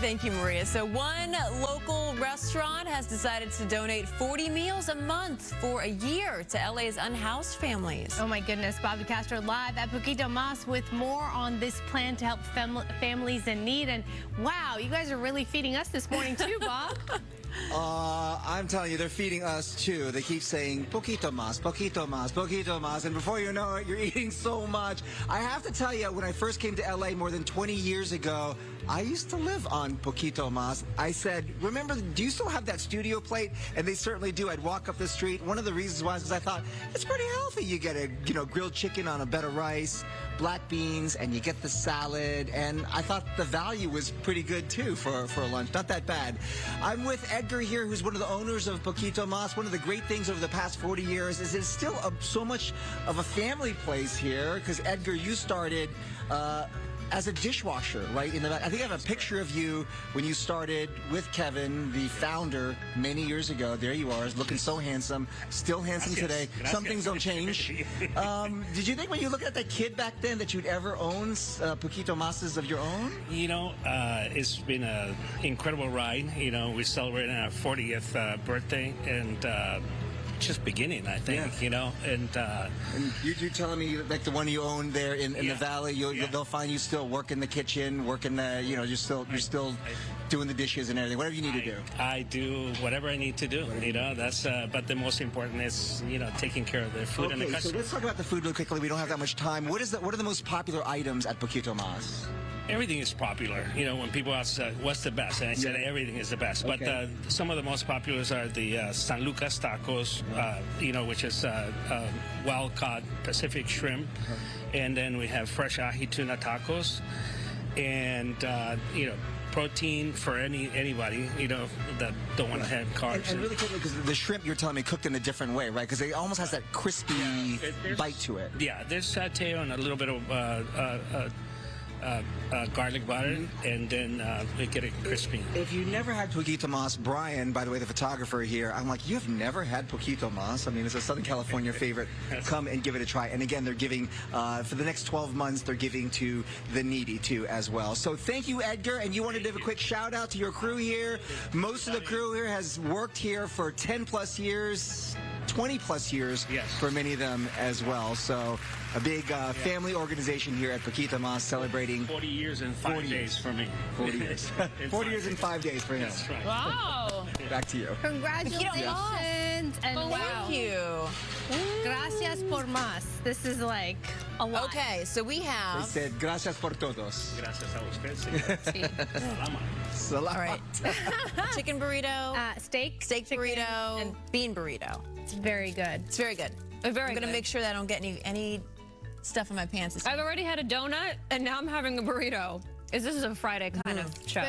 Thank you, Maria. So one local restaurant has decided to donate 40 meals a month for a year to LA's unhoused families. Oh my goodness, Bobby Castro live at Poquito Más with more on this plan to help families in need. And wow, you guys are really feeding us this morning too, Bob. I'm telling you, they're feeding us too. They keep saying, Poquito Más, Poquito Más, Poquito Más, and before you know it, you're eating so much. I have to tell you, when I first came to LA more than 20 years ago, I used to live on Poquito Más. I said, remember, do you still have that studio plate? And they certainly do. I'd walk up the street. One of the reasons was because I thought, it's pretty healthy. You get a grilled chicken on a bed of rice, black beans, and you get the salad. And I thought the value was pretty good, too, for a lunch. Not that bad. I'm with Edgar here, who's one of the owners of Poquito Más. One of the great things over the past 40 years is it's still so much of a family place here, because, Edgar, you started as a dishwasher, right? I think I have a picture of you when you started with Kevin, the founder, many years ago. There you are, looking so handsome, still handsome today. Some things don't change. Did you think when you looked at that kid back then that you'd ever own Poquito Más of your own? You know, it's been an incredible ride. You know, we celebrated our 40th birthday, and just beginning, I think, yeah. You know, and you're telling me, like the one you own there in the valley, they'll find you still working the kitchen, working the, you're still doing the dishes and everything, whatever you need to do. I do whatever I need to do, you know, that's, but the most important is, taking care of the food and the customer. So let's talk about the food really quickly. We don't have that much time. What are the most popular items at Poquito Más? Everything is popular. You know, when people ask what's the best, and I said everything is the best. Okay. But some of the most popular are the San Lucas tacos, which is wild-caught Pacific shrimp. And then we have fresh ahi tuna tacos. And, protein for anybody, that don't want to have carbs. And really quickly, because the shrimp, you're telling me, cooked in a different way, right? Because it almost has that crispy bite to it. Yeah, there's satay on a little bit of garlic butter, and then we get it crispy. If you never had Poquito Más, Brian, by the way, the photographer here, I'm like, you've never had Poquito Más? I mean, it's a Southern California favorite. Come and give it a try. And again, they're giving, for the next 12 months, they're giving to the needy, too, as well. So thank you, Edgar. And you wanted to give a quick shout out to your crew here. Most of the crew here has worked here for 10+ years. 20+ years for many of them as well. So a big family organization here at Poquito Más celebrating 40 years and 5 days for me. 40 years. 40 years and 5 days for him. That's right. Wow. Back to you. Congratulations. And wow. Thank you. Gracias por más. This is like a lot. Okay, so we have... They said, gracias por todos. Gracias a usted, señor. Salamat. Salamat. All right. Chicken burrito, steak burrito, and bean burrito. it's very good. It's very good. I'm going to make sure that I don't get any stuff in my pants. I've already had a donut, and now I'm having a burrito. This is a Friday kind of show.